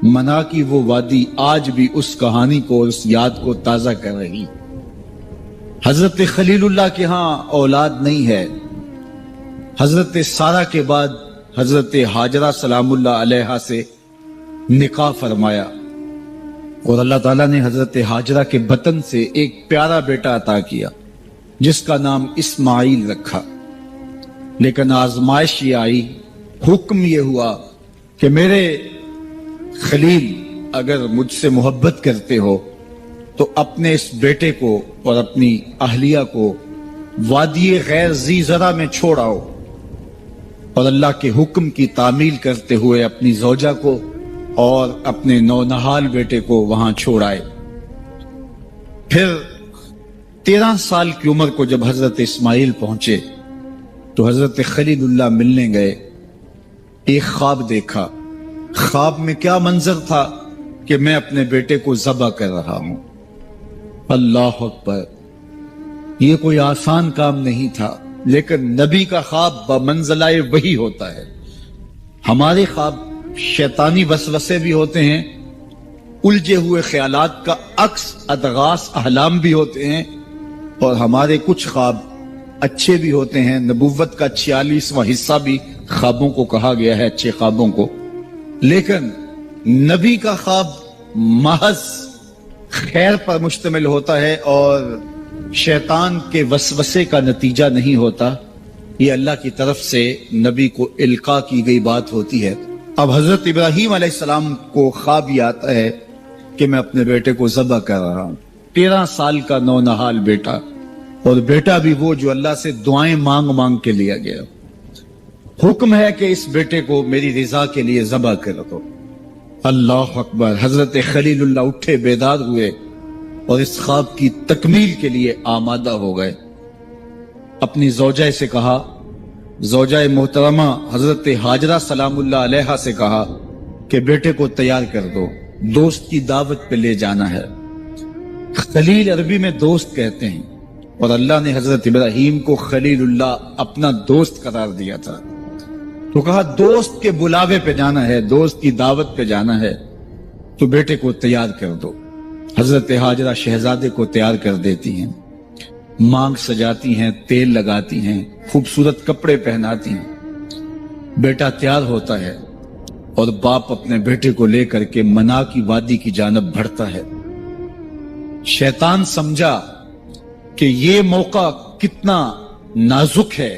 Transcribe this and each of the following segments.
منا کی وہ وادی آج بھی اس کہانی کو اور اس یاد کو تازہ کر رہی۔ حضرت خلیل اللہ کے ہاں اولاد نہیں ہے۔ حضرت سارہ کے بعد حضرت ہاجرہ سلام اللہ علیہا سے نکاح فرمایا، اور اللہ تعالیٰ نے حضرت ہاجرہ کے بطن سے ایک پیارا بیٹا عطا کیا جس کا نام اسماعیل رکھا۔ لیکن آزمائش یہ آئی، حکم یہ ہوا کہ میرے خلیل اگر مجھ سے محبت کرتے ہو تو اپنے اس بیٹے کو اور اپنی اہلیہ کو وادی غیر ذی زرع میں چھوڑ آؤ، اور اللہ کے حکم کی تعمیل کرتے ہوئے اپنی زوجہ کو اور اپنے نونہال بیٹے کو وہاں چھوڑ آئے۔ پھر 13 سال کی عمر کو جب حضرت اسماعیل پہنچے تو حضرت خلیل اللہ ملنے گئے۔ ایک خواب دیکھا۔ خواب میں کیا منظر تھا کہ میں اپنے بیٹے کو ذبح کر رہا ہوں۔ اللہ اکبر! یہ کوئی آسان کام نہیں تھا، لیکن نبی کا خواب بمنزلہ وحی ہوتا ہے۔ ہمارے خواب شیطانی وسوسے بھی ہوتے ہیں، الجھے ہوئے خیالات کا عکس ادغاث احلام بھی ہوتے ہیں، اور ہمارے کچھ خواب اچھے بھی ہوتے ہیں۔ نبوت کا 46واں حصہ بھی خوابوں کو کہا گیا ہے، اچھے خوابوں کو۔ لیکن نبی کا خواب محض خیر پر مشتمل ہوتا ہے اور شیطان کے وسوسے کا نتیجہ نہیں ہوتا، یہ اللہ کی طرف سے نبی کو القاء کی گئی بات ہوتی ہے۔ اب حضرت ابراہیم علیہ السلام کو خواب یہ آتا ہے کہ میں اپنے بیٹے کو ذبح کر رہا ہوں، 13 سال کا نونہال بیٹا، اور بیٹا بھی وہ جو اللہ سے دعائیں مانگ مانگ کے لیا گیا۔ حکم ہے کہ اس بیٹے کو میری رضا کے لیے ذبح کر دو۔ اللہ اکبر! حضرت خلیل اللہ اٹھے، بیدار ہوئے اور اس خواب کی تکمیل کے لیے آمادہ ہو گئے۔ اپنی زوجہ سے کہا، زوجہ محترمہ حضرت ہاجرہ سلام اللہ علیہا سے کہا کہ بیٹے کو تیار کر دو، دوست کی دعوت پہ لے جانا ہے۔ خلیل عربی میں دوست کہتے ہیں، اور اللہ نے حضرت ابراہیم کو خلیل اللہ اپنا دوست قرار دیا تھا، تو کہا دوست کے بلاوے پہ جانا ہے، دوست کی دعوت پہ جانا ہے، تو بیٹے کو تیار کر دو۔ حضرت ہاجرہ شہزادے کو تیار کر دیتی ہیں، مانگ سجاتی ہیں، تیل لگاتی ہیں، خوبصورت کپڑے پہناتی ہیں۔ بیٹا تیار ہوتا ہے اور باپ اپنے بیٹے کو لے کر کے منا کی وادی کی جانب بڑھتا ہے۔ شیطان سمجھا کہ یہ موقع کتنا نازک ہے،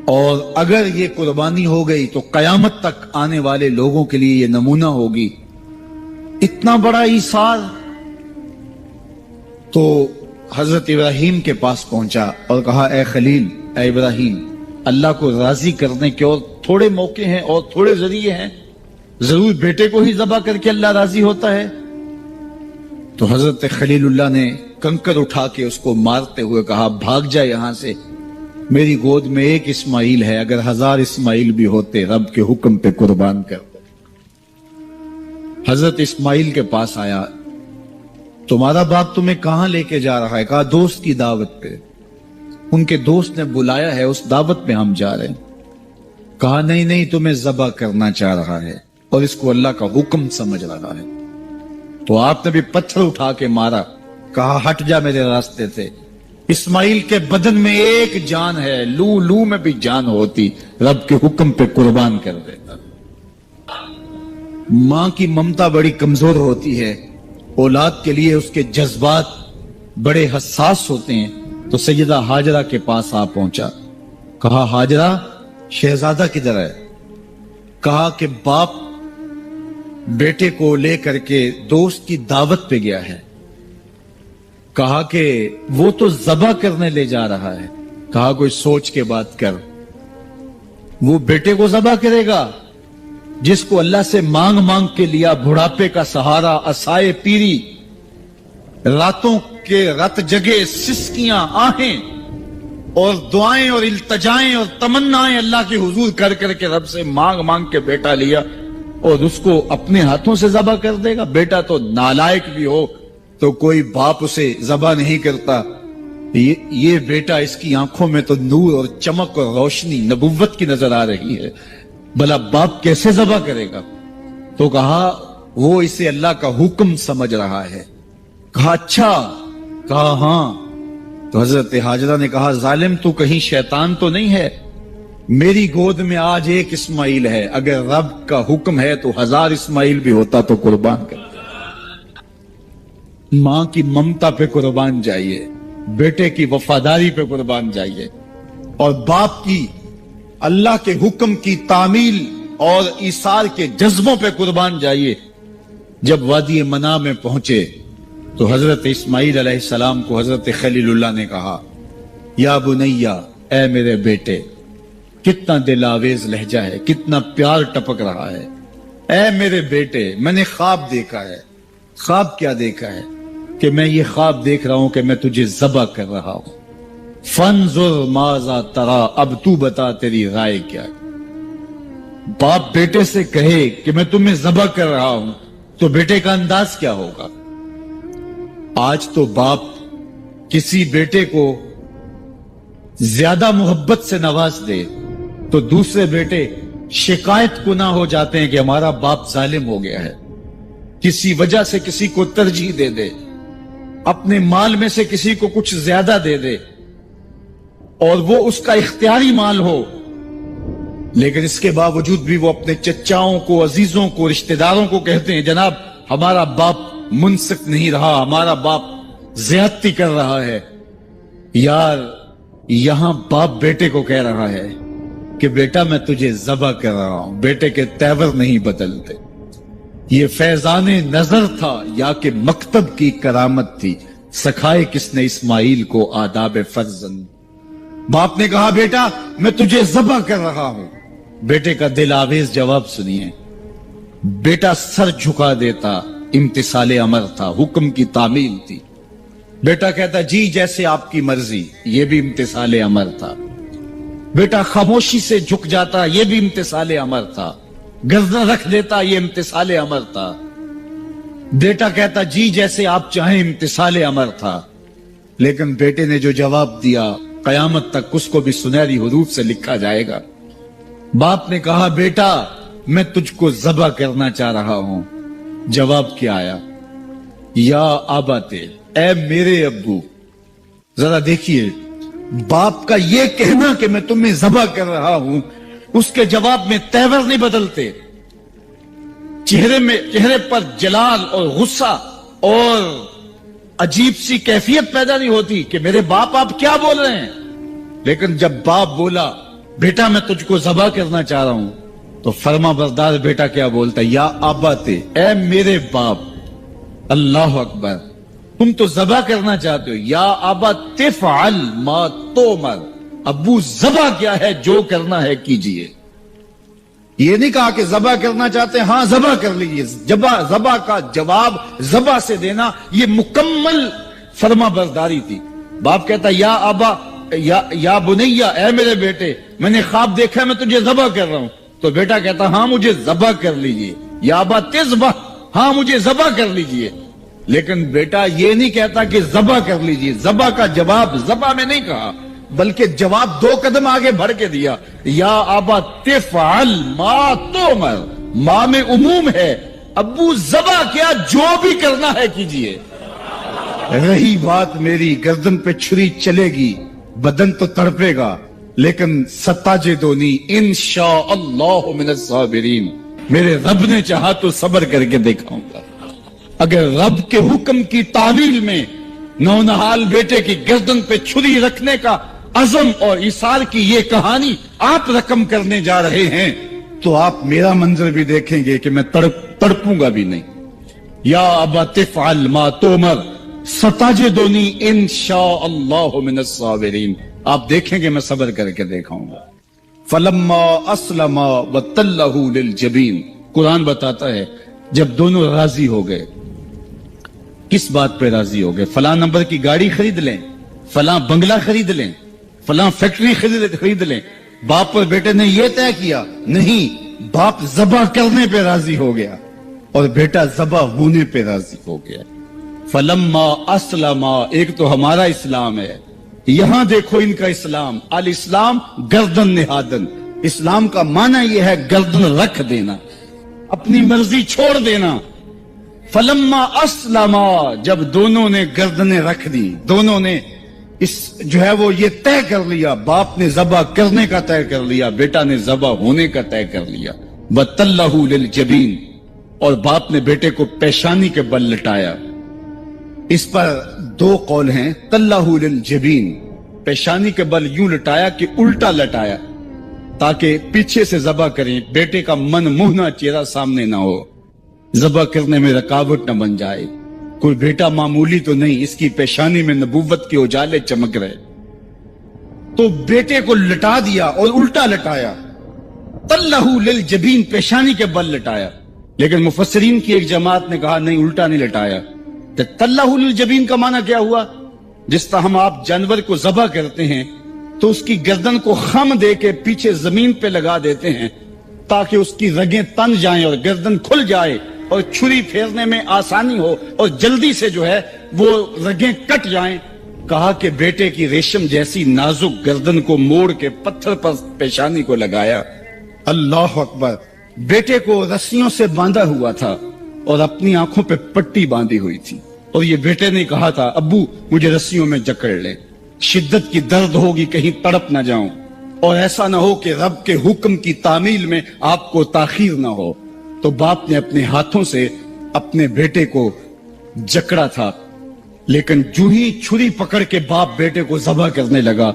اور اگر یہ قربانی ہو گئی تو قیامت تک آنے والے لوگوں کے لیے یہ نمونہ ہوگی۔ اتنا بڑا ایثار! تو حضرت ابراہیم کے پاس پہنچا اور کہا، اے خلیل، اے ابراہیم، اللہ کو راضی کرنے کے اور تھوڑے موقع ہیں اور تھوڑے ذریعے ہیں، ضرور بیٹے کو ہی ذبح کر کے اللہ راضی ہوتا ہے؟ تو حضرت خلیل اللہ نے کنکر اٹھا کے اس کو مارتے ہوئے کہا، بھاگ جا یہاں سے، میری گود میں ایک اسماعیل ہے، اگر 1000 اسماعیل بھی ہوتے رب کے حکم پہ قربان کر دو۔ حضرت اسماعیل کے پاس آیا، تمہارا باپ تمہیں کہاں لے کے جا رہا ہے؟ کہا دوست کی دعوت پہ، ان کے دوست نے بلایا ہے، اس دعوت پہ ہم جا رہے ہیں۔ کہا نہیں نہیں، تمہیں ذبح کرنا چاہ رہا ہے اور اس کو اللہ کا حکم سمجھ رہا ہے۔ تو آپ نے بھی پتھر اٹھا کے مارا، کہا ہٹ جا میرے راستے سے۔ اسماعیل کے بدن میں ایک جان ہے، لو لو میں بھی جان ہوتی، رب کے حکم پہ قربان کر دیتا۔ ماں کی ممتا بڑی کمزور ہوتی ہے، اولاد کے لیے اس کے جذبات بڑے حساس ہوتے ہیں۔ تو سیدہ ہاجرہ کے پاس آ پہنچا، کہا ہاجرہ، شہزادہ کدھر ہے؟ کہا کہ باپ بیٹے کو لے کر کے دوست کی دعوت پہ گیا ہے۔ کہا کہ وہ تو ذبح کرنے لے جا رہا ہے۔ کہا کوئی سوچ کے بات کر، وہ بیٹے کو ذبح کرے گا جس کو اللہ سے مانگ مانگ کے لیا، بڑھاپے کا سہارا، عصائے پیری، راتوں کے رت جگے، سسکیاں، آہیں اور دعائیں اور التجائیں اور تمنائیں اللہ کے حضور کر کر کے رب سے مانگ مانگ کے بیٹا لیا، اور اس کو اپنے ہاتھوں سے ذبح کر دے گا؟ بیٹا تو نالائق بھی ہو تو کوئی باپ اسے ذبح نہیں کرتا۔ یہ بیٹا، اس کی آنکھوں میں تو نور اور چمک اور روشنی نبوت کی نظر آ رہی ہے، بھلا باپ کیسے ذبح کرے گا؟ تو کہا وہ اسے اللہ کا حکم سمجھ رہا ہے. کہا اچھا؟ کہا ہاں. تو حضرت حاجرہ نے کہا ظالم تو کہیں شیطان تو نہیں ہے؟ میری گود میں آج ایک اسماعیل ہے، اگر رب کا حکم ہے تو 1000 اسماعیل بھی ہوتا تو قربان کر. ماں کی ممتا پہ قربان جائیے، بیٹے کی وفاداری پہ قربان جائیے، اور باپ کی اللہ کے حکم کی تعمیل اور ایثار کے جذبوں پہ قربان جائیے. جب وادی منا میں پہنچے تو حضرت اسماعیل علیہ السلام کو حضرت خلیل اللہ نے کہا یا بنیا، اے میرے بیٹے. کتنا دل آویز لہجہ ہے، کتنا پیار ٹپک رہا ہے. اے میرے بیٹے، میں نے خواب دیکھا ہے. خواب کیا دیکھا ہے؟ کہ میں یہ خواب دیکھ رہا ہوں کہ میں تجھے ذبح کر رہا ہوں. فانظر ماذا ترى، اب تو بتا تیری رائے کیا ہے. باپ بیٹے سے کہے کہ میں تمہیں ذبح کر رہا ہوں تو بیٹے کا انداز کیا ہوگا؟ آج تو باپ کسی بیٹے کو زیادہ محبت سے نواز دے تو دوسرے بیٹے شکایت کو نہ ہو جاتے ہیں کہ ہمارا باپ ظالم ہو گیا ہے. کسی وجہ سے کسی کو ترجیح دے دے، اپنے مال میں سے کسی کو کچھ زیادہ دے دے، اور وہ اس کا اختیاری مال ہو، لیکن اس کے باوجود بھی وہ اپنے چچاؤں کو، عزیزوں کو، رشتہ داروں کو کہتے ہیں جناب ہمارا باپ منصف نہیں رہا، ہمارا باپ زیادتی کر رہا ہے. یار یہاں باپ بیٹے کو کہہ رہا ہے کہ بیٹا میں تجھے ذبح کر رہا ہوں. بیٹے کے تیور نہیں بدلتے. یہ فیضان نظر تھا یا کہ مکتب کی کرامت تھی؟ سکھائے کس نے اسماعیل کو آداب فرزند؟ باپ نے کہا بیٹا میں تجھے ذبح کر رہا ہوں. بیٹے کا دل آویز جواب سنیے. بیٹا سر جھکا دیتا، امتثال امر تھا، حکم کی تعمیل تھی. بیٹا کہتا جی جیسے آپ کی مرضی، یہ بھی امتثال امر تھا. بیٹا خاموشی سے جھک جاتا، یہ بھی امتثال امر تھا. گردن رکھ دیتا، یہ امتثال امر تھا. بیٹا کہتا جی جیسے آپ چاہیں، امتثال امر تھا. لیکن بیٹے نے جو جواب دیا قیامت تک اس کو بھی سنہری حروف سے لکھا جائے گا. باپ نے کہا بیٹا میں تجھ کو ذبح کرنا چاہ رہا ہوں. جواب کیا آیا؟ یا آباتے، اے میرے ابو. ذرا دیکھیے باپ کا یہ کہنا کہ میں تمہیں ذبح کر رہا ہوں، اس کے جواب میں تیور نہیں بدلتے، چہرے پر جلال اور غصہ اور عجیب سی کیفیت پیدا نہیں ہوتی کہ میرے باپ آپ کیا بول رہے ہیں. لیکن جب باپ بولا بیٹا میں تجھ کو ذبح کرنا چاہ رہا ہوں تو فرما بردار بیٹا کیا بولتا؟ یا آباتے، اے میرے باپ. اللہ اکبر. تم تو ذبح کرنا چاہتے ہو. یا آبا تفعل ما تؤمر، ابو ذبح کیا ہے، جو کرنا ہے کیجئے. یہ نہیں کہا کہ ذبح کرنا چاہتے ہیں، ہاں ذبح کر لیجئے. ذبح کا جواب ذبح سے دینا یہ مکمل فرما برداری تھی. باپ کہتا یا آبا، یا بنیا، اے میرے بیٹے میں نے خواب دیکھا ہے، میں تجھے ذبح کر رہا ہوں. تو بیٹا کہتا ہاں مجھے ذبح کر لیجئے. یا آبا تذبح، ہاں مجھے ذبح کر لیجئے. لیکن بیٹا یہ نہیں کہتا کہ ذبح کر لیجئے. ذبح کا جواب ذبح میں نہیں کہا، بلکہ جواب 2 قدم آگے بڑھ کے دیا. یا آبا تفعل ما تؤمر، ماں میں عموم ہے. ابو ذبح کیا، جو بھی کرنا ہے کیجئے. رہی بات میری، گردن پہ چھری چلے گی، بدن تو تڑپے گا، لیکن ستاجدونی انشاءاللہ من الصابرین. میرے رب نے چاہا تو صبر کر کے دکھاؤں گا. اگر رب کے حکم کی تعمیل میں نونہال بیٹے کی گردن پہ چھری رکھنے کا عزم اور ایثار کی یہ کہانی آپ رقم کرنے جا رہے ہیں تو آپ میرا منظر بھی دیکھیں گے کہ میں تڑپوں گا بھی نہیں. یا ابا تفعل ما تؤمر ستجدنی انشاءاللہ من الصابرین. آپ دیکھیں گے میں صبر کر کے دیکھاؤں گا. فلما اسلم وتلہ للجبین، قرآن بتاتا ہے جب دونوں راضی ہو گئے. کس بات پہ راضی ہو گئے؟ فلاں نمبر کی گاڑی خرید لیں، فلاں بنگلہ خرید لیں، فلاں فیکٹری خرید لیں. باپ اور بیٹے نے یہ طے کیا نہیں، باپ ذبح کرنے پہ راضی ہو گیا اور بیٹا ذبح ہونے پہ راضی ہو گیا. فلما اسلم، ایک تو ہمارا اسلام ہے، یہاں دیکھو ان کا اسلام. الاسلام گردن نہادن. اسلام کا معنی یہ ہے گردن رکھ دینا. اپنی مرضی چھوڑ دینا. فلما اسلما، جب دونوں نے گردنیں رکھ دی، دونوں نے اس جو ہے وہ یہ طے کر لیا، باپ نے ذبح کرنے کا طے کر لیا، بیٹا نے ذبح ہونے کا طے کر لیا. وَتَلَّهُ لِلْجَبِينِ، اور باپ نے بیٹے کو پیشانی کے بل لٹایا. اس پر دو قول ہیں. تَلَّهُ لِلْجَبِينِ، پیشانی کے بل یوں لٹایا کہ الٹا لٹایا تاکہ پیچھے سے ذبح کریں، بیٹے کا من موہنا چہرہ سامنے نہ ہو، ذبح کرنے میں رکاوٹ نہ بن جائے. کوئی بیٹا معمولی تو نہیں، اس کی پیشانی میں نبوت کے اجالے چمک رہے. تو بیٹے کو لٹا دیا اور الٹا لٹایا. تلہ للجبین، پیشانی کے بل لٹایا. لیکن مفسرین کی ایک جماعت نے کہا نہیں، الٹا نہیں لٹایا. تلہ للجبین کا معنی کیا ہوا؟ جس طرح ہم آپ جانور کو ذبح کرتے ہیں تو اس کی گردن کو خم دے کے پیچھے زمین پہ لگا دیتے ہیں تاکہ اس کی رگیں تن جائیں اور گردن کھل جائے اور چھری پھیرنے میں آسانی ہو اور جلدی سے جو ہے وہ رگیں کٹ جائیں. کہا کہ بیٹے کی ریشم جیسی نازک گردن کو موڑ کے پتھر پر پیشانی کو لگایا. اللہ اکبر. بیٹے کو رسیوں سے باندھا ہوا تھا اور اپنی آنکھوں پہ پٹی باندھی ہوئی تھی، اور یہ بیٹے نے کہا تھا ابو مجھے رسیوں میں جکڑ لے، شدت کی درد ہوگی، کہیں تڑپ نہ جاؤں، اور ایسا نہ ہو کہ رب کے حکم کی تعمیل میں آپ کو تاخیر نہ ہو. تو باپ نے اپنے ہاتھوں سے اپنے بیٹے کو جکڑا تھا، لیکن جو ہی چھری پکڑ کے باپ بیٹے کو ذبح کرنے لگا،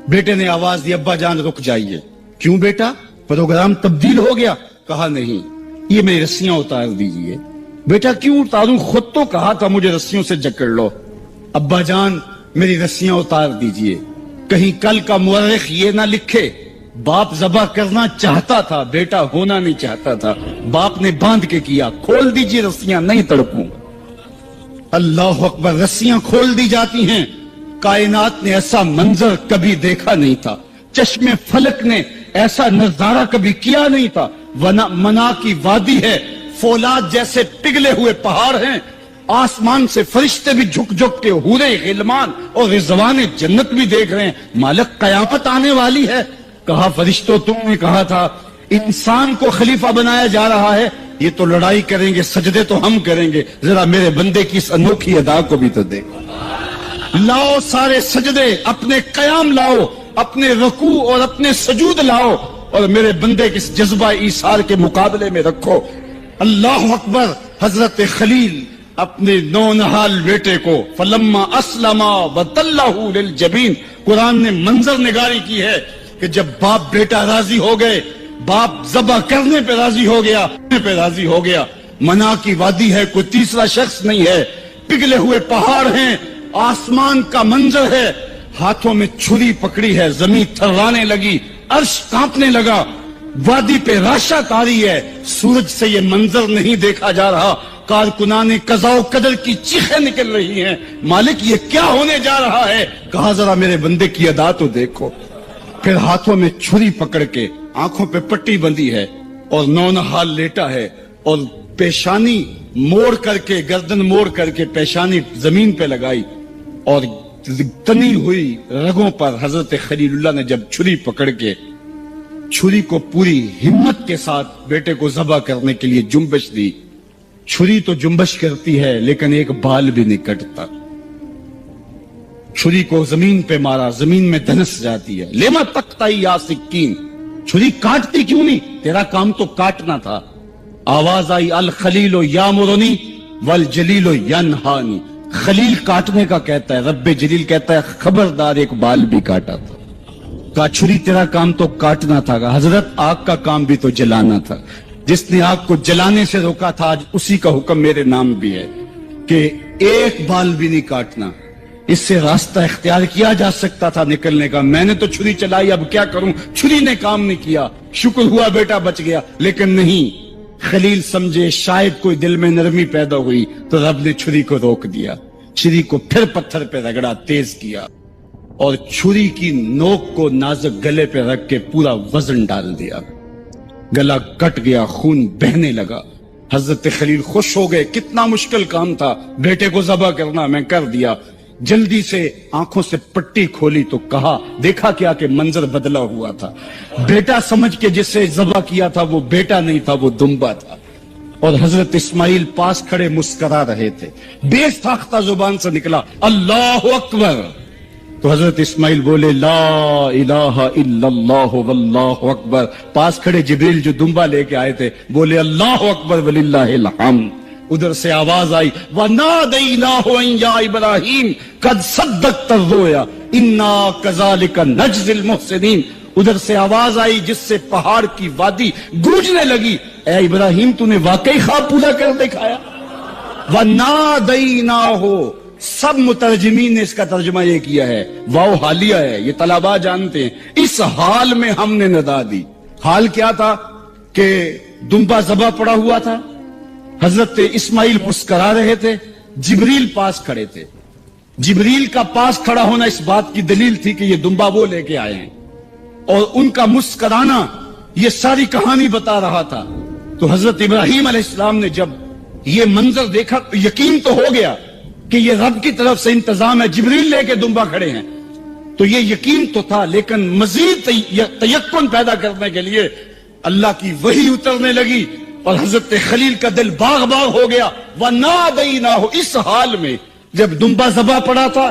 بیٹے نے آواز دی ابا جان رک جائیے. کیوں بیٹا، پروگرام تبدیل ہو گیا؟ کہا نہیں، یہ میری رسیاں اتار دیجئے. بیٹا کیوں اتاروں، خود تو کہا تھا مجھے رسیوں سے جکڑ لو. ابا جان میری رسیاں اتار دیجئے، کہیں کل کا مورخ یہ نہ لکھے باپ ذبح کرنا چاہتا تھا، بیٹا ہونا نہیں چاہتا تھا. باپ نے باندھ کے کیا، کھول دیجئے رسیاں، نہیں تڑپوں. اللہ اکبر. رسیاں کھول دی جاتی ہیں. کائنات نے ایسا منظر کبھی دیکھا نہیں تھا، چشم فلک نے ایسا نظارہ کبھی کیا نہیں تھا. منا کی وادی ہے، فولاد جیسے پگھلے ہوئے پہاڑ ہیں، آسمان سے فرشتے بھی جھک جھک کے حورے غلمان اور رضوان جنت بھی دیکھ رہے ہیں. مالک قیامت آنے والی ہے. کہا فرشتوں تم نے کہا تھا انسان کو خلیفہ بنایا جا رہا ہے، یہ تو لڑائی کریں گے، سجدے تو ہم کریں گے، ذرا میرے بندے کی اس انوکھی ادا کو بھی تو دیکھو. لاؤ سارے سجدے، اپنے قیام لاؤ، اپنے رکوع اور اپنے سجود لاؤ، اور میرے بندے کے اس جذبہ ایثار کے مقابلے میں رکھو. اللہ اکبر. حضرت خلیل اپنے نونہال بیٹے کو فلما اسلما وتلہ للجبین، قرآن نے منظر نگاری کی ہے کہ جب باپ بیٹا راضی ہو گئے، باپ ذبح کرنے پہ راضی ہو گیا. منا کی وادی ہے، کوئی تیسرا شخص نہیں ہے، پگھلے ہوئے پہاڑ ہیں، آسمان کا منظر ہے، ہاتھوں میں چھری پکڑی ہے، زمین تھرانے لگی، عرش کانپنے لگا، وادی پہ راشا تاری ہے. سورج سے یہ منظر نہیں دیکھا جا رہا، کارکنان قضاء و قدر کی چیخیں نکل رہی ہیں، مالک یہ کیا ہونے جا رہا ہے. کہا ذرا میرے بندے کی ادا تو دیکھو. پھر ہاتھوں میں چھری پکڑ کے آنکھوں پہ پٹی بندھی ہے اور نونہال لیٹا ہے، اور پیشانی موڑ کر کے، گردن موڑ کر کے پیشانی زمین پہ لگائی، اور تنی ہوئی رگوں پر حضرت خلیل اللہ نے جب چھری پکڑ کے چھری کو پوری ہمت کے ساتھ بیٹے کو ذبح کرنے کے لیے جنبش دی. چھری تو جنبش کرتی ہے لیکن ایک بال بھی نہیں کٹتا. چھری کو زمین پہ مارا، زمین میں دھنس جاتی ہے. لیما تقطعی یا سکین، چھری کاٹتی کیوں نہیں، تیرا کام تو کاٹنا تھا. آواز آئی الخلیل یامرنی والجلیل ینہانی. خلیل کاٹنے کا کہتا ہے، رب جلیل کہتا ہے خبردار ایک بال بھی کاٹا تھا. کہا چھری تیرا کام تو کاٹنا تھا. حضرت آگ کا کام بھی تو جلانا تھا. جس نے آگ کو جلانے سے روکا تھا آج اسی کا حکم میرے نام بھی ہے کہ ایک بال بھی نہیں کاٹنا. اس سے راستہ اختیار کیا جا سکتا تھا نکلنے کا. میں نے تو چھری چلائی، اب کیا کروں، چھری نے کام نہیں کیا. شکر ہوا بیٹا بچ گیا، لیکن نہیں. خلیل سمجھے شاید کوئی دل میں نرمی پیدا ہوئی تو رب نے چھری کو روک دیا. چھری کو پھر پتھر پہ رگڑا، تیز کیا، اور چھری کی نوک کو نازک گلے پہ رکھ کے پورا وزن ڈال دیا. گلا کٹ گیا، خون بہنے لگا. حضرت خلیل خوش ہو گئے. کتنا مشکل کام تھا بیٹے کو ذبح کرنا، میں کر دیا. جلدی سے آنکھوں سے پٹی کھولی تو کہا، دیکھا کیا کہ منظر بدلا ہوا تھا. بیٹا سمجھ کے جسے ذبح کیا تھا وہ بیٹا نہیں تھا، وہ دمبا تھا. اور حضرت اسماعیل پاس کھڑے مسکرا رہے تھے. بے ساختہ زبان سے نکلا اللہ اکبر. تو حضرت اسماعیل بولے لا الہ الا اللہ واللہ اکبر. پاس کھڑے جبریل جو دمبا لے کے آئے تھے بولے اللہ اکبر وللہ الحمد. ادھر سے آواز آئی وَنَادَيْنَاهُ أَن يَا إِبْرَاهِيمُ قَدْ صَدَّقْتَ الرُّؤْيَا إِنَّا كَذَلِكَ نَجْزِي الْمُحْسِنِينَ. ادھر سے آواز آئی جس سے پہاڑ کی وادی گونجنے لگی اے ابراہیم تو نے واقعی خواب پورا کر دکھایا. وَنَادَيْنَاهُ. سب مترجمین نے اس کا ترجمہ یہ کیا ہے واو حالیہ ہے, یہ طلباء جانتے ہیں. اس حال میں ہم نے ندا دی. حال کیا تھا کہ دمبا ذبح پڑا ہوا تھا, حضرت اسماعیل مسکرا رہے تھے, جبریل پاس کھڑے تھے. جبریل کا پاس کھڑا ہونا اس بات کی دلیل تھی کہ یہ دمبا وہ لے کے آئے ہیں, اور ان کا مسکرانا یہ ساری کہانی بتا رہا تھا. تو حضرت ابراہیم علیہ السلام نے جب یہ منظر دیکھا تو یقین تو ہو گیا کہ یہ رب کی طرف سے انتظام ہے, جبریل لے کے دمبا کھڑے ہیں. تو یہ یقین تو تھا, لیکن مزید تیقن پیدا کرنے کے لیے اللہ کی وحی اترنے لگی اور حضرت خلیل کا دل باغ باغ ہو گیا. وَنَادَيْنَاهُ. اس حال میں جب دمبا ذبح پڑا تھا,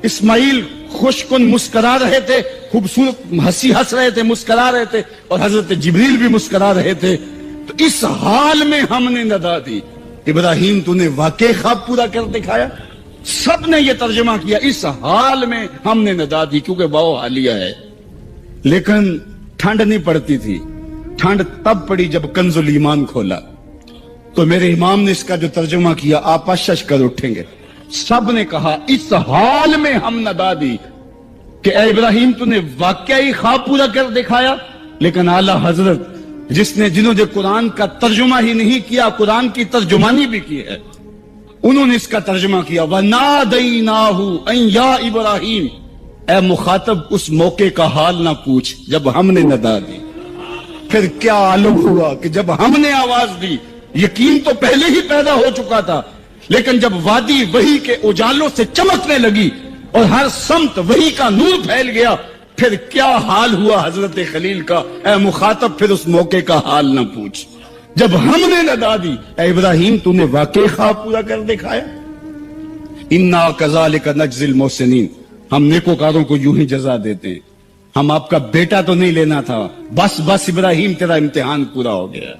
اسماعیل خوش کن مسکرا رہے تھے, خوبصورت ہنسی ہنس رہے تھے, مسکرا رہے تھے, اور حضرت جبریل بھی مسکرا رہے تھے. تو اس حال میں ہم نے ندا دی ابراہیم تو نے واقعی خواب پورا کر دکھایا. سب نے یہ ترجمہ کیا اس حال میں ہم نے ندا دی, کیونکہ واو حالیہ ہے. لیکن ٹھنڈ نہیں پڑتی تھی. ٹھنڈ تب پڑی جب کنز الایمان کھولا. تو میرے امام نے اس کا جو ترجمہ کیا آپ شش کر اٹھیں گے. سب نے کہا اس حال میں ہم ندا دی کہ اے ابراہیم تو نے واقعی خواب پورا کر دکھایا. لیکن اعلی حضرت جنہوں نے قرآن کا ترجمہ ہی نہیں کیا, قرآن کی ترجمانی بھی کی ہے, انہوں نے اس کا ترجمہ کیا وَنَادَيْنَاهُ أَن يَا إِبْرَاهِيمُ. اے مخاطب اس موقع کا حال نہ پوچھ جب ہم نے ندا دی. پھر کیا عالم ہوا کہ جب ہم نے آواز دی, یقین تو پہلے ہی پیدا ہو چکا تھا, لیکن جب وادی وحی کے اجالوں سے چمکنے لگی اور ہر سمت وحی کا نور پھیل گیا, پھر کیا حال ہوا حضرت خلیل کا. اے مخاطب پھر اس موقع کا حال نہ پوچھ جب ہم نے ندا دی اے ابراہیم تو نے واقعی خواب پورا کر دکھایا. اِنَّا كَذَلِكَ نَجْزِي الْمُحْسِنِينَ. ہم نیکوکاروں کو یوں ہی جزا دیتے ہیں. ہم آپ کا بیٹا تو نہیں لینا تھا, بس ابراہیم تیرا امتحان پورا ہو گیا,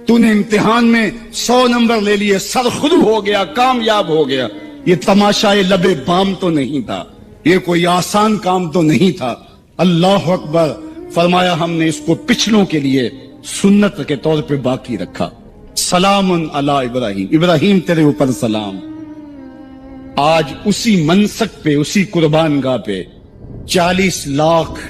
تو نے امتحان میں 100 نمبر لے لیے, سرخرو ہو گیا, کامیاب ہو گیا. یہ تماشائے لبے بام تو نہیں تھا, یہ کوئی آسان کام تو نہیں تھا. اللہ اکبر. فرمایا ہم نے اس کو پچھلوں کے لیے سنت کے طور پہ باقی رکھا. سلام علی ابراہیم. ابراہیم تیرے اوپر سلام. آج اسی منسک پہ, اسی قربان گاہ پہ 40 لاکھ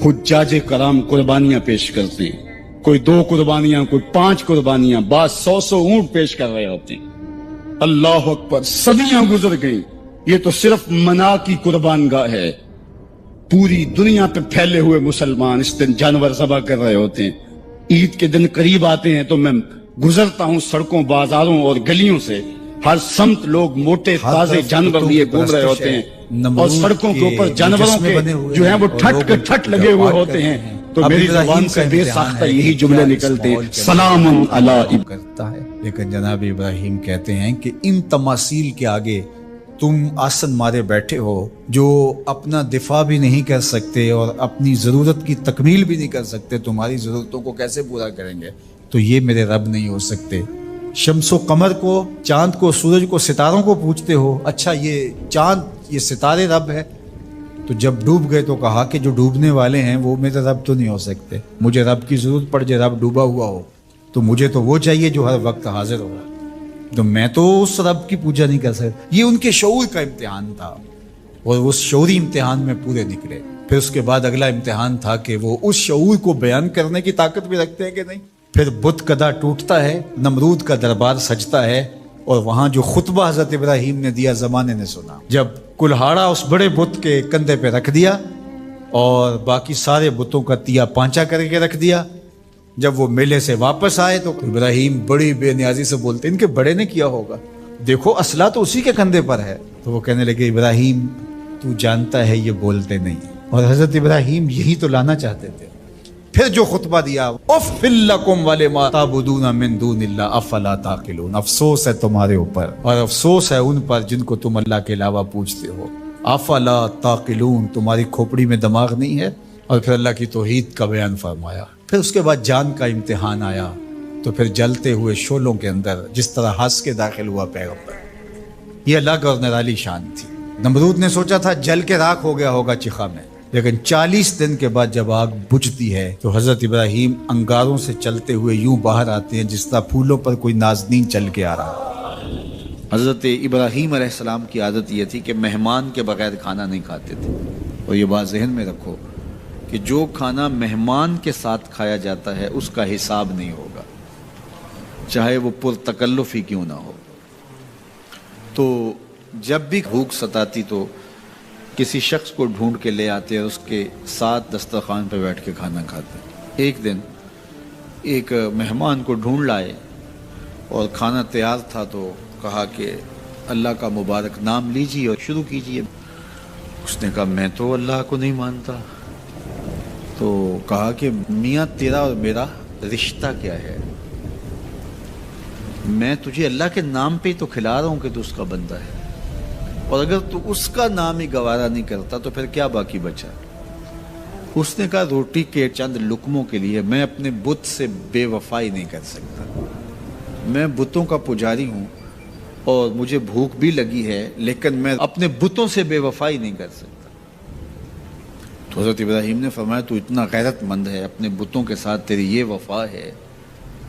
حجاج کرام قربانیاں پیش کرتے ہیں. کوئی 2 قربانیاں, کوئی 5 قربانیاں, بعض 100 اونٹ پیش کر رہے ہوتے ہیں. اللہ اکبر. صدیاں گزر گئی. یہ تو صرف منا کی قربان گاہ ہے. پوری دنیا پہ پھیلے ہوئے مسلمان اس دن جانور ذبح کر رہے ہوتے ہیں. عید کے دن قریب آتے ہیں تو میں گزرتا ہوں سڑکوں, بازاروں اور گلیوں سے, ہر سمت لوگ موٹے تازے جانور لیے گھوم رہے ہوتے ہیں, اور سڑکوں کے اوپر جانوروں کے جو ہیں وہ ٹھٹ لگے ہوئے ہوتے ہیں. تو میری زبان سے بے ساختہ یہی جملے نکلتے ہیں سلام علی کرتا ہے. لیکن جناب ابراہیم کہتے ہیں کہ ان تماثیل کے آگے تم آسن مارے بیٹھے ہو, جو اپنا دفاع بھی نہیں کر سکتے اور اپنی ضرورت کی تکمیل بھی نہیں کر سکتے, تمہاری ضرورتوں کو کیسے پورا کریں گے؟ تو یہ میرے رب نہیں ہو سکتے. شمس و قمر کو, چاند کو, سورج کو, ستاروں کو پوچھتے ہو, اچھا یہ چاند یہ ستارے رب ہے. تو جب ڈوب گئے تو کہا کہ جو ڈوبنے والے ہیں وہ میرے رب تو نہیں ہو سکتے. مجھے رب کی ضرورت پڑ جائے, رب ڈوبا ہوا ہو, تو مجھے تو وہ چاہیے جو ہر وقت حاضر ہو. تو میں تو اس رب کی پوجا نہیں کر سکتا. یہ ان کے شعور کا امتحان تھا, اور اس شعوری امتحان میں پورے نکلے. پھر اس کے بعد اگلا امتحان تھا کہ وہ اس شعور کو بیان کرنے کی طاقت بھی رکھتے ہیں کہ نہیں. پھر بت کدا ٹوٹتا ہے, نمرود کا دربار سجتا ہے, اور وہاں جو خطبہ حضرت ابراہیم نے دیا زمانے نے سنا. جب کلہاڑا اس بڑے بت کے کندھے پہ رکھ دیا اور باقی سارے بتوں کا تیا پانچا کر کے رکھ دیا, جب وہ میلے سے واپس آئے تو ابراہیم بڑی بے نیازی سے بولتے, ان کے بڑے نے کیا ہوگا, دیکھو اسلحہ تو اسی کے کندھے پر ہے. تو وہ کہنے لگے ابراہیم تو جانتا ہے یہ بولتے نہیں. اور حضرت ابراہیم یہی تو لانا چاہتے تھے. پھر جو خطبہ دیا، اُفِّ لَکُمْ وَلِمَا تَعْبُدُونَ مِن دُونِ اللَّهِ أَفَلَا تَعْقِلُونَ، افسوس ہے تمہارے اوپر اور افسوس ہے ان پر جن کو تم اللہ کے علاوہ پوجتے ہو. افلا تعقلون، تمہاری کھوپڑی میں دماغ نہیں ہے. اور پھر اللہ کی توحید کا بیان فرمایا. پھر اس کے بعد جان کا امتحان آیا تو پھر جلتے ہوئے شعلوں کے اندر جس طرح ہنس کے داخل ہوا پیغمبر. یہ الگ اور نرالی شان تھی. نمرود نے سوچا تھا جل کے راکھ ہو گیا ہوگا چخا میں، لیکن 40 دن کے بعد جب آگ بجھتی ہے تو حضرت ابراہیم انگاروں سے چلتے ہوئے یوں باہر آتے ہیں جس طرح پھولوں پر کوئی نازنین چل کے آ رہا. حضرت ابراہیم علیہ السلام کی عادت یہ تھی کہ مہمان کے بغیر کھانا نہیں کھاتے تھے. اور یہ بات ذہن میں رکھو کہ جو کھانا مہمان کے ساتھ کھایا جاتا ہے اس کا حساب نہیں ہوگا، چاہے وہ پرتکلف ہی کیوں نہ ہو. تو جب بھی بھوک ستاتی تو کسی شخص کو ڈھونڈ کے لے آتے اور اس کے ساتھ دسترخوان پہ بیٹھ کے کھانا کھاتے. ایک دن ایک مہمان کو ڈھونڈ لائے اور کھانا تیار تھا تو کہا کہ اللہ کا مبارک نام لیجیے اور شروع کیجیے. اس نے کہا میں تو اللہ کو نہیں مانتا. تو کہا کہ میاں تیرا اور میرا رشتہ کیا ہے؟ میں تجھے اللہ کے نام پہ ہی تو کھلا رہا ہوں کہ تو اس کا بندہ ہے، اور اگر تو اس کا نام ہی گوارا نہیں کرتا تو پھر کیا باقی بچا؟ اس نے کہا روٹی کے چند لقموں کے لیے میں اپنے بت سے بے وفائی نہیں کر سکتا. میں بتوں کا پجاری ہوں اور مجھے بھوک بھی لگی ہے، لیکن میں اپنے بتوں سے بے وفائی نہیں کر سکتا. تو حضرت ابراہیم نے فرمایا تو اتنا غیرت مند ہے، اپنے بتوں کے ساتھ تیری یہ وفا ہے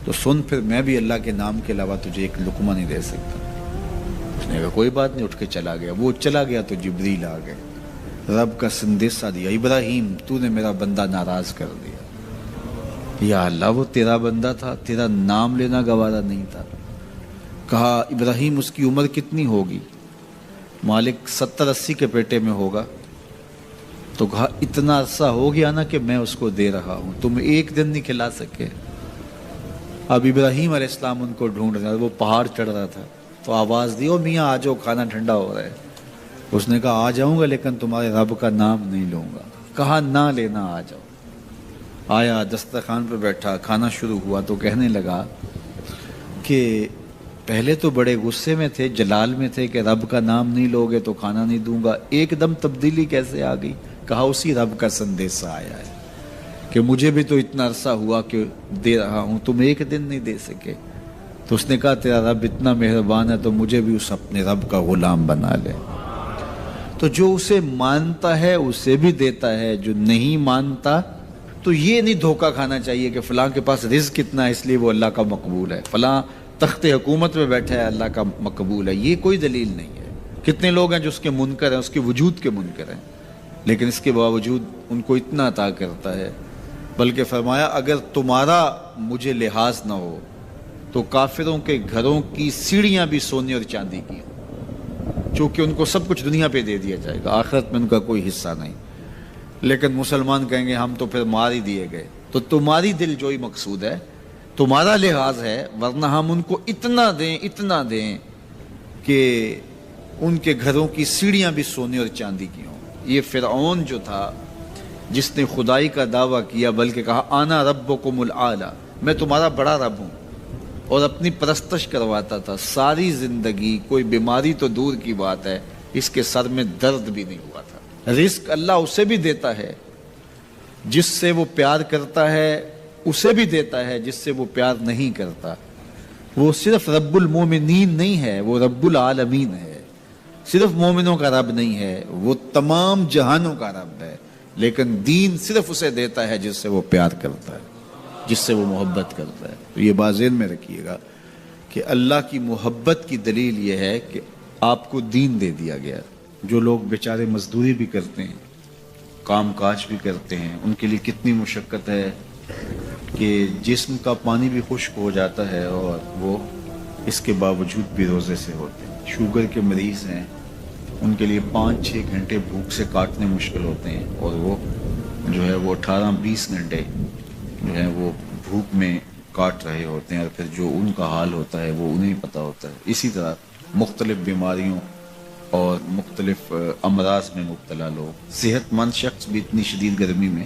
تو سن پھر میں بھی اللہ کے نام کے علاوہ تجھے ایک لقمہ نہیں دے سکتا. اس نے کہا کوئی بات نہیں، اٹھ کے چلا گیا. وہ چلا گیا تو جبریل آ گئے، رب کا سندیسہ دیا، ابراہیم تو نے میرا بندہ ناراض کر دیا. یا اللہ وہ تیرا بندہ تھا، تیرا نام لینا گوارا نہیں تھا. کہا ابراہیم اس کی عمر کتنی ہوگی؟ مالک 70-80 کے پیٹے میں ہوگا. تو کہا اتنا عرصہ ہو گیا نا کہ میں اس کو دے رہا ہوں، تم ایک دن نہیں کھلا سکے. اب ابراہیم علیہ السلام ان کو ڈھونڈ رہا، وہ پہاڑ چڑھ رہا تھا تو آواز دی، او میاں آ جاؤ کھانا ٹھنڈا ہو رہا ہے. اس نے کہا آ جاؤں گا لیکن تمہارے رب کا نام نہیں لوں گا. کہا نہ لینا، آ جاؤ. آیا دسترخوان پہ بیٹھا، کھانا شروع ہوا تو کہنے لگا کہ پہلے تو بڑے غصے میں تھے، جلال میں تھے کہ رب کا نام نہیں لوگے تو کھانا نہیں دوں گا. ایک دم تبدیلی کیسے آ گئی؟ کہا اسی رب کا سندیسہ آیا ہے کہ مجھے بھی تو اتنا عرصہ ہوا کہ دے رہا ہوں، تم ایک دن نہیں دے سکے. تو اس نے کہا تیرا رب اتنا مہربان ہے تو مجھے بھی اس اپنے رب کا غلام بنا لے. تو جو اسے مانتا ہے اسے بھی دیتا ہے، جو نہیں مانتا تو یہ نہیں دھوکہ کھانا چاہیے کہ فلاں کے پاس رزق اتنا ہے اس لیے وہ اللہ کا مقبول ہے، فلاں تخت حکومت میں بیٹھا ہے اللہ کا مقبول ہے. یہ کوئی دلیل نہیں ہے. کتنے لوگ ہیں جو اس کے منکر ہیں، اس کے وجود کے منکر ہیں، لیکن اس کے باوجود ان کو اتنا عطا کرتا ہے. بلکہ فرمایا اگر تمہارا مجھے لحاظ نہ ہو تو کافروں کے گھروں کی سیڑھیاں بھی سونے اور چاندی کی ہوں، چونکہ ان کو سب کچھ دنیا پہ دے دیا جائے گا، آخرت میں ان کا کوئی حصہ نہیں. لیکن مسلمان کہیں گے ہم تو پھر مار ہی دیے گئے. تو تمہاری دل جوئی مقصود ہے، تمہارا لحاظ ہے، ورنہ ہم ان کو اتنا دیں کہ ان کے گھروں کی سیڑھیاں بھی سونے اور چاندی کی ہوں. یہ فرعون جو تھا جس نے خدائی کا دعویٰ کیا، بلکہ کہا آنا ربکم الاعلی، میں تمہارا بڑا رب ہوں، اور اپنی پرستش کرواتا تھا. ساری زندگی کوئی بیماری تو دور کی بات ہے، اس کے سر میں درد بھی نہیں ہوا تھا. رزق اللہ اسے بھی دیتا ہے جس سے وہ پیار کرتا ہے، اسے بھی دیتا ہے جس سے وہ پیار نہیں کرتا. وہ صرف رب المومنین نہیں ہے، وہ رب العالمین ہے. صرف مومنوں کا رب نہیں ہے، وہ تمام جہانوں کا رب ہے. لیکن دین صرف اسے دیتا ہے جس سے وہ پیار کرتا ہے، جس سے وہ محبت کرتا ہے. تو یہ بات ذہن میں رکھیے گا کہ اللہ کی محبت کی دلیل یہ ہے کہ آپ کو دین دے دیا گیا. جو لوگ بیچارے مزدوری بھی کرتے ہیں، کام کاج بھی کرتے ہیں، ان کے لیے کتنی مشقت ہے کہ جسم کا پانی بھی خشک ہو جاتا ہے اور وہ اس کے باوجود بھی روزے سے ہوتے ہیں. شوگر کے مریض ہیں، ان کے لیے 5-6 گھنٹے بھوک سے کاٹنے مشکل ہوتے ہیں، اور وہ جو ہے وہ 18-20 گھنٹے جو ہے وہ بھوک میں کاٹ رہے ہوتے ہیں، اور پھر جو ان کا حال ہوتا ہے وہ انہیں پتہ ہوتا ہے. اسی طرح مختلف بیماریوں اور مختلف امراض میں مبتلا لوگ. صحت مند شخص بھی اتنی شدید گرمی میں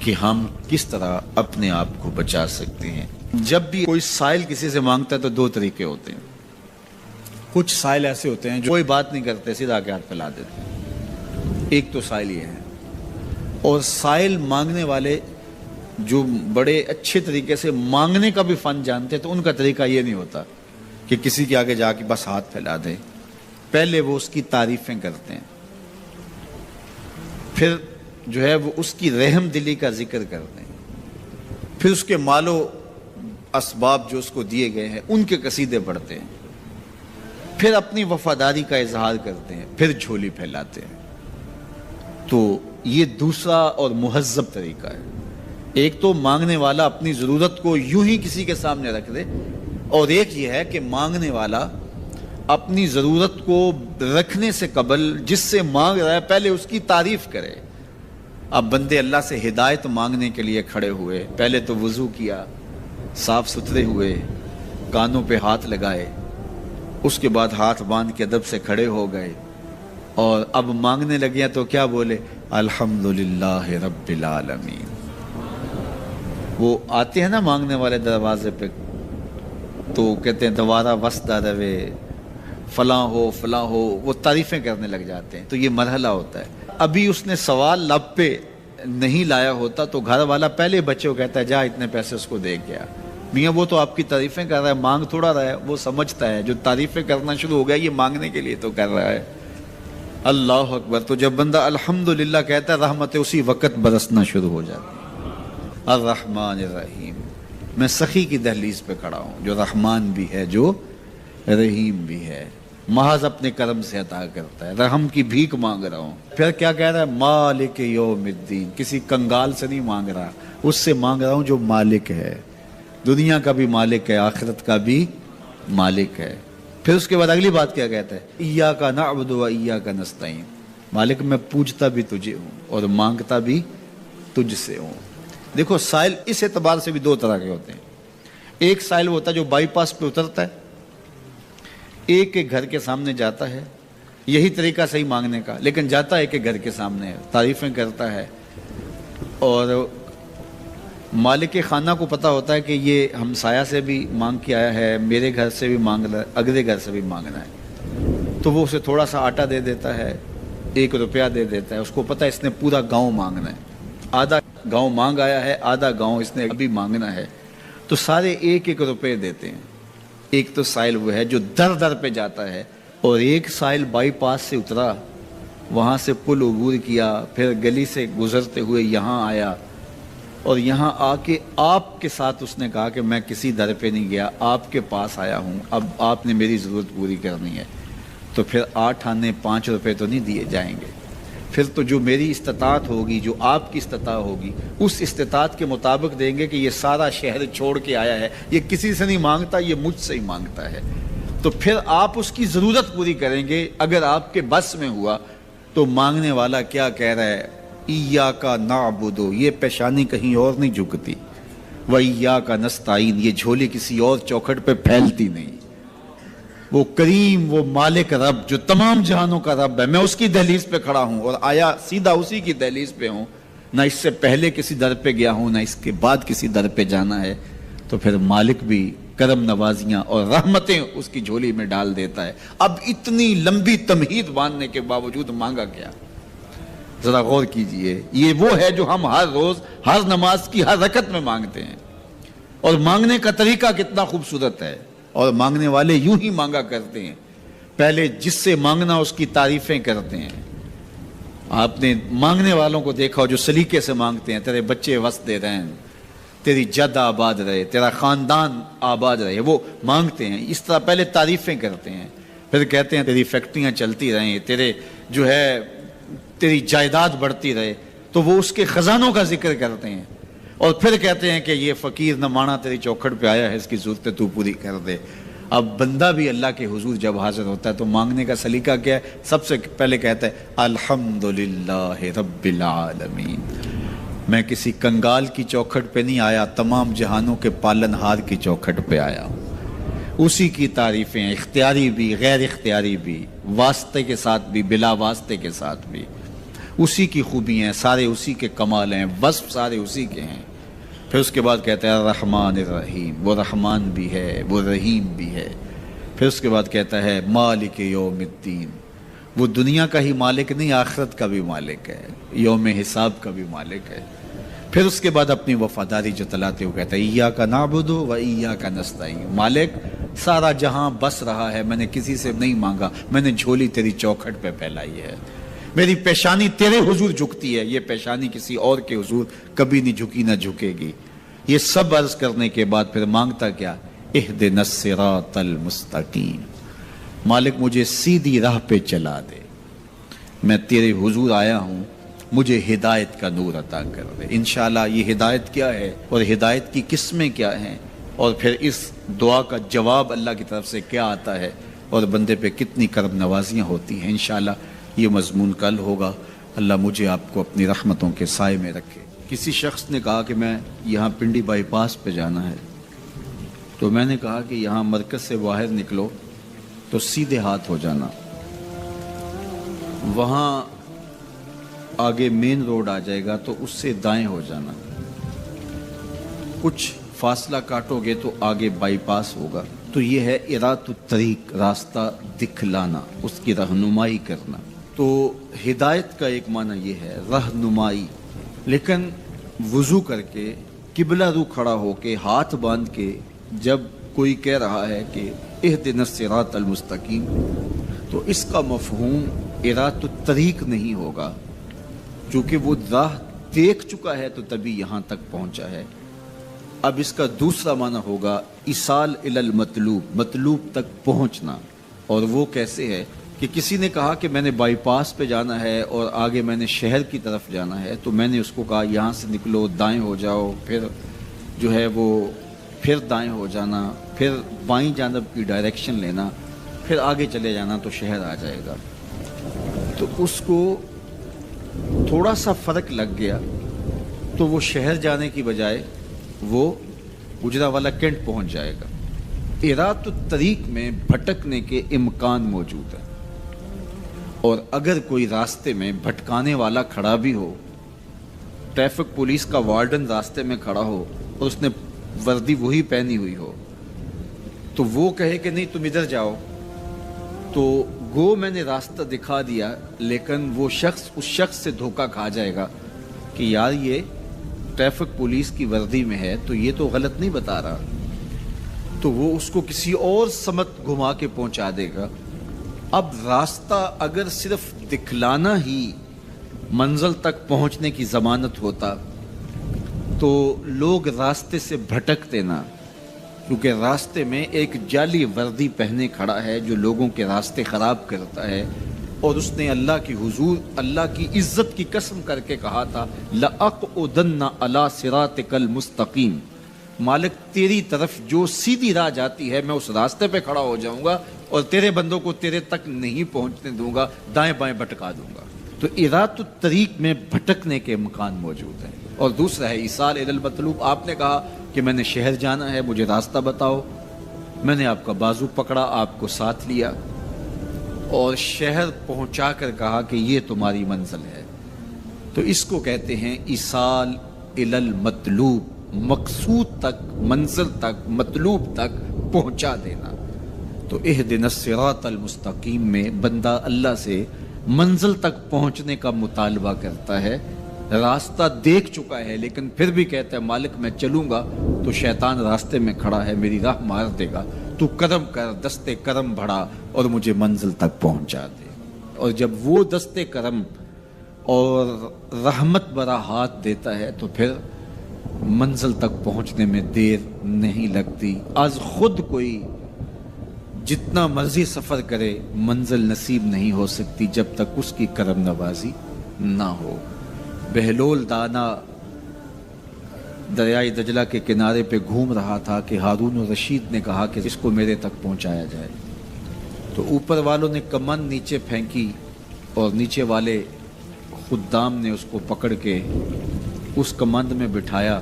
کہ ہم کس طرح اپنے آپ کو بچا سکتے ہیں۔ جب بھی کوئی سائل کسی سے مانگتا ہے تو دو طریقے ہوتے ہیں۔ کچھ سائل ایسے ہوتے ہیں جو کوئی بات نہیں کرتے، سیدھا آ کے ہاتھ پھیلا دیتے ہیں، ایک تو سائل یہ ہے۔ اور سائل مانگنے والے جو بڑے اچھے طریقے سے مانگنے کا بھی فن جانتے ہیں تو ان کا طریقہ یہ نہیں ہوتا کہ کسی کے آگے جا کے بس ہاتھ پھیلا دیں، پہلے وہ اس کی تعریفیں کرتے ہیں، پھر جو ہے وہ اس کی رحم دلی کا ذکر کرتے ہیں، پھر اس کے مال و اسباب جو اس کو دیے گئے ہیں ان کے قصیدے پڑھتے ہیں، پھر اپنی وفاداری کا اظہار کرتے ہیں، پھر جھولی پھیلاتے ہیں۔ تو یہ دوسرا اور مہذب طریقہ ہے۔ ایک تو مانگنے والا اپنی ضرورت کو یوں ہی کسی کے سامنے رکھ دے، اور ایک یہ ہے کہ مانگنے والا اپنی ضرورت کو رکھنے سے قبل جس سے مانگ رہا ہے پہلے اس کی تعریف کرے۔ اب بندے اللہ سے ہدایت مانگنے کے لیے کھڑے ہوئے، پہلے تو وضو کیا، صاف ستھرے ہوئے، کانوں پہ ہاتھ لگائے، اس کے بعد ہاتھ باندھ کے ادب سے کھڑے ہو گئے، اور اب مانگنے لگے تو کیا بولے؟ الحمدللہ رب العالمین۔ وہ آتے ہیں نا مانگنے والے دروازے پہ تو کہتے ہیں دوبارہ وسدہ روے، فلاں ہو فلاں ہو، وہ تعریفیں کرنے لگ جاتے ہیں۔ تو یہ مرحلہ ہوتا ہے۔ ابھی اس نے سوال لب پہ نہیں لایا ہوتا تو گھر والا پہلے بچے کو کہتا ہے جا اتنے پیسے اس کو دے گیا۔ میاں وہ تو آپ کی تعریفیں کر رہا ہے، مانگ تھوڑا رہا ہے، وہ سمجھتا ہے جو تعریفیں کرنا شروع ہو گیا یہ مانگنے کے لیے تو کر رہا ہے۔ اللہ اکبر۔ تو جب بندہ الحمدللہ کہتا ہے رحمتیں اسی وقت برسنا شروع ہو جاتی۔ الرحمن الرحیم، میں سخی کی دہلیز پہ کھڑا ہوں جو رحمان بھی ہے جو رحیم بھی ہے، محض اپنے کرم سے عطا کرتا ہے، رحم کی بھیک مانگ رہا ہوں۔ پھر کیا کہہ رہا ہے؟ مالک یوم الدین، کسی کنگال سے نہیں مانگ رہا، اس سے مانگ رہا ہوں جو مالک ہے، دنیا کا بھی مالک ہے، آخرت کا بھی مالک ہے۔ پھر اس کے بعد اگلی بات کیا کہتا ہے؟ ایاک نعبد و ایاک نستعین، مالک میں پوجتا بھی تجھے ہوں اور مانگتا بھی تجھ سے ہوں۔ دیکھو سائل اس اعتبار سے بھی دو طرح کے ہوتے ہیں۔ ایک سائل ہوتا ہے جو بائی پاس پہ اترتا ہے، ایک کے گھر کے سامنے جاتا ہے، یہی طریقہ صحیح مانگنے کا، لیکن جاتا ہے کہ گھر کے سامنے تعریفیں کرتا ہے، اور مالک خانہ کو پتہ ہوتا ہے کہ یہ ہمسایہ سے بھی مانگ کے آیا ہے، میرے گھر سے بھی مانگ رہا ہے، اگلے گھر سے بھی مانگنا ہے، تو وہ اسے تھوڑا سا آٹا دے دیتا ہے، 1 روپیہ دے دیتا ہے۔ اس کو پتہ ہے اس نے پورا گاؤں مانگنا ہے، آدھا گاؤں مانگ آیا ہے، آدھا گاؤں اس نے ابھی مانگنا ہے، تو سارے 1 روپے دیتے ہیں۔ ایک تو سائل وہ ہے جو در در پہ جاتا ہے، اور ایک سائل بائی پاس سے اترا، وہاں سے پل عبور کیا، پھر گلی سے گزرتے ہوئے یہاں آیا، اور یہاں آ کے آپ کے ساتھ اس نے کہا کہ میں کسی در پہ نہیں گیا، آپ کے پاس آیا ہوں، اب آپ نے میری ضرورت پوری کرنی ہے، تو پھر 8 آنے 5 روپے تو نہیں دیے جائیں گے، پھر تو جو میری استطاعت ہوگی، جو آپ کی استطاعت ہوگی، اس استطاعت کے مطابق دیں گے کہ یہ سارا شہر چھوڑ کے آیا ہے، یہ کسی سے نہیں مانگتا، یہ مجھ سے ہی مانگتا ہے، تو پھر آپ اس کی ضرورت پوری کریں گے۔ اگر آپ کے بس میں ہوا تو مانگنے والا کیا کہہ رہا ہے؟ ایاک نعبد، یہ پیشانی کہیں اور نہیں جھکتی، و ایاک نستعین، یہ جھولی کسی اور چوکھٹ پہ پھیلتی نہیں۔ وہ کریم، وہ مالک رب جو تمام جہانوں کا رب ہے، میں اس کی دہلیز پہ کھڑا ہوں اور آیا سیدھا اسی کی دہلیز پہ ہوں، نہ اس سے پہلے کسی در پہ گیا ہوں، نہ اس کے بعد کسی در پہ جانا ہے، تو پھر مالک بھی کرم نوازیاں اور رحمتیں اس کی جھولی میں ڈال دیتا ہے۔ اب اتنی لمبی تمہید باندھنے کے باوجود مانگا کیا؟ ذرا غور کیجئے، یہ وہ ہے جو ہم ہر روز ہر نماز کی ہر رکعت میں مانگتے ہیں، اور مانگنے کا طریقہ کتنا خوبصورت ہے، اور مانگنے والے یوں ہی مانگا کرتے ہیں، پہلے جس سے مانگنا اس کی تعریفیں کرتے ہیں۔ آپ نے مانگنے والوں کو دیکھا جو سلیقے سے مانگتے ہیں، تیرے بچے وسدے رہیں، تیری جد آباد رہے، تیرا خاندان آباد رہے، وہ مانگتے ہیں، اس طرح پہلے تعریفیں کرتے ہیں، پھر کہتے ہیں تیری فیکٹریاں چلتی رہیں، تیرے جو ہے تیری جائیداد بڑھتی رہے، تو وہ اس کے خزانوں کا ذکر کرتے ہیں، اور پھر کہتے ہیں کہ یہ فقیر نمانہ تیری چوکھٹ پہ آیا ہے، اس کی ضرورتیں تو پوری کر دے۔ اب بندہ بھی اللہ کے حضور جب حاضر ہوتا ہے تو مانگنے کا سلیقہ کیا ہے؟ سب سے پہلے کہتا ہے الحمدللہ رب العالمین، میں کسی کنگال کی چوکھٹ پہ نہیں آیا، تمام جہانوں کے پالن ہار کی چوکھٹ پہ آیا ہوں۔ اسی کی تعریفیں اختیاری بھی غیر اختیاری بھی، واسطے کے ساتھ بھی بلا واسطے کے ساتھ بھی، اسی کی خوبی ہیں، سارے اسی کے کمال ہیں، وصف سارے اسی کے ہیں۔ پھر اس کے بعد کہتا ہے الرحمن الرحیم، وہ رحمان بھی ہے وہ رحیم بھی ہے۔ پھر اس کے بعد کہتا ہے مالک یوم الدین، وہ دنیا کا ہی مالک نہیں، آخرت کا بھی مالک ہے، یوم حساب کا بھی مالک ہے۔ پھر اس کے بعد اپنی وفاداری جتلاتے ہوئے کہتا ہے ایاک نعبد و ایاک نستعین، مالک سارا جہاں بس رہا ہے، میں نے کسی سے نہیں مانگا، میں نے جھولی تیری چوکھٹ پہ پھیلائی ہے، میری پیشانی تیرے حضور جھکتی ہے، یہ پیشانی کسی اور کے حضور کبھی نہیں جھکی نہ جھکے گی۔ یہ سب عرض کرنے کے بعد پھر مانگتا کیا؟ اہدنا الصراط المستقیم، مالک مجھے سیدھی راہ پہ چلا دے، میں تیرے حضور آیا ہوں، مجھے ہدایت کا نور عطا کر دے۔ انشاءاللہ یہ ہدایت کیا ہے اور ہدایت کی قسمیں کیا ہیں، اور پھر اس دعا کا جواب اللہ کی طرف سے کیا آتا ہے، اور بندے پہ کتنی کرم نوازیاں ہوتی ہیں، انشاءاللہ یہ مضمون کل ہوگا۔ اللہ مجھے آپ کو اپنی رحمتوں کے سائے میں رکھے۔ کسی شخص نے کہا کہ میں یہاں پنڈی بائی پاس پہ جانا ہے، تو میں نے کہا کہ یہاں مرکز سے باہر نکلو تو سیدھے ہاتھ ہو جانا، وہاں آگے مین روڈ آ جائے گا تو اس سے دائیں ہو جانا، کچھ فاصلہ کاٹو گے تو آگے بائی پاس ہوگا۔ تو یہ ہے ارات الطریق، راستہ دکھلانا، اس کی رہنمائی کرنا۔ تو ہدایت کا ایک معنی یہ ہے رہنمائی، لیکن وضو کر کے قبلہ رو کھڑا ہو کے ہاتھ باندھ کے جب کوئی کہہ رہا ہے کہ اہدنا الصراط المستقیم، تو اس کا مفہوم ارات الطریق نہیں ہوگا، چونکہ وہ راہ دیکھ چکا ہے تو تبھی یہاں تک پہنچا ہے۔ اب اس کا دوسرا معنی ہوگا ایصال الی المطلوب، مطلوب تک پہنچنا۔ اور وہ کیسے ہے کہ کسی نے کہا کہ میں نے بائی پاس پہ جانا ہے اور آگے میں نے شہر کی طرف جانا ہے، تو میں نے اس کو کہا یہاں سے نکلو، دائیں ہو جاؤ، پھر جو ہے وہ پھر دائیں ہو جانا، پھر بائیں جانب کی ڈائریکشن لینا، پھر آگے چلے جانا تو شہر آ جائے گا۔ تو اس کو تھوڑا سا فرق لگ گیا، تو وہ شہر جانے کی بجائے وہ گجرا والا کینٹ پہنچ جائے گا۔ ارات الطریق میں بھٹکنے کے امکان موجود ہے، اور اگر کوئی راستے میں بھٹکانے والا کھڑا بھی ہو، ٹریفک پولیس کا وارڈن راستے میں کھڑا ہو اور اس نے وردی وہی پہنی ہوئی ہو، تو وہ کہے کہ نہیں تم ادھر جاؤ، تو گو میں نے راستہ دکھا دیا، لیکن وہ شخص اس شخص سے دھوکہ کھا جائے گا کہ یار یہ ٹریفک پولیس کی وردی میں ہے تو یہ تو غلط نہیں بتا رہا، تو وہ اس کو کسی اور سمت گھما کے پہنچا دے گا۔ اب راستہ اگر صرف دکھلانا ہی منزل تک پہنچنے کی ضمانت ہوتا تو لوگ راستے سے بھٹکتے نہ، کیونکہ راستے میں ایک جعلی وردی پہنے کھڑا ہے جو لوگوں کے راستے خراب کرتا ہے، اور اس نے اللہ کی حضور، اللہ کی عزت کی قسم کر کے کہا تھا لَأَقْعُدَنَّ عَلَىٰ صِرَاطِكَ الْمُسْتَقِيمِ، مالک تیری طرف جو سیدھی راہ جاتی ہے میں اس راستے پہ کھڑا ہو جاؤں گا اور تیرے بندوں کو تیرے تک نہیں پہنچنے دوں گا، دائیں بائیں بھٹکا دوں گا۔ تو ارات الطریق میں بھٹکنے کے امکان موجود ہیں۔ اور دوسرا ہے ایصال الی المطلوب، آپ نے کہا کہ میں نے شہر جانا ہے، مجھے راستہ بتاؤ، میں نے آپ کا بازو پکڑا، آپ کو ساتھ لیا اور شہر پہنچا کر کہا کہ یہ تمہاری منزل ہے، تو اس کو کہتے ہیں ایصال الی المطلوب، مقصود تک، منزل تک، مطلوب تک پہنچا دینا۔ تو اہدنا الصراط المستقیم میں بندہ اللہ سے منزل تک پہنچنے کا مطالبہ کرتا ہے، راستہ دیکھ چکا ہے لیکن پھر بھی کہتا ہے مالک میں چلوں گا تو شیطان راستے میں کھڑا ہے، میری راہ مار دے گا، تو کرم کر، دستے کرم بڑھا اور مجھے منزل تک پہنچا دے۔ اور جب وہ دستے کرم اور رحمت برا ہاتھ دیتا ہے تو پھر منزل تک پہنچنے میں دیر نہیں لگتی۔ آج خود کوئی جتنا مرضی سفر کرے منزل نصیب نہیں ہو سکتی جب تک اس کی کرم نوازی نہ ہو۔ بہلول دانا دریائے دجلہ کے کنارے پہ گھوم رہا تھا کہ ہارون الرشید نے کہا کہ اس کو میرے تک پہنچایا جائے، تو اوپر والوں نے کمند نیچے پھینکی اور نیچے والے خدام نے اس کو پکڑ کے اس کمند میں بٹھایا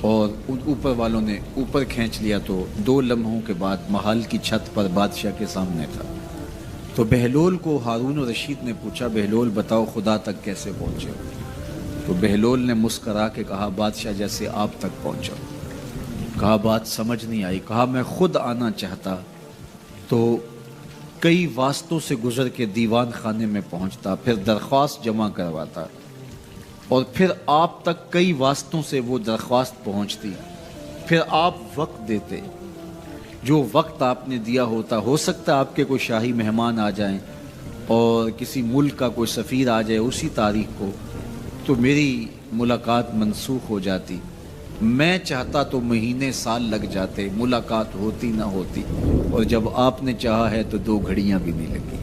اور اوپر والوں نے اوپر کھینچ لیا، تو 2 لمحوں کے بعد محل کی چھت پر بادشاہ کے سامنے تھا۔ تو بہلول کو ہارون الرشید نے پوچھا بہلول بتاؤ خدا تک کیسے پہنچے؟ تو بہلول نے مسکرا کے کہا بادشاہ جیسے آپ تک پہنچا۔ کہا بات سمجھ نہیں آئی۔ کہا میں خود آنا چاہتا تو کئی واسطوں سے گزر کے دیوان خانے میں پہنچتا، پھر درخواست جمع کرواتا، اور پھر آپ تک کئی واسطوں سے وہ درخواست پہنچتی، پھر آپ وقت دیتے۔ جو وقت آپ نے دیا ہوتا، ہو سکتا آپ کے کوئی شاہی مہمان آ جائیں اور کسی ملک کا کوئی سفیر آ جائے اسی تاریخ کو، تو میری ملاقات منسوخ ہو جاتی۔ میں چاہتا تو مہینے سال لگ جاتے، ملاقات ہوتی نہ ہوتی، اور جب آپ نے چاہا ہے تو 2 گھڑیاں بھی نہیں لگی۔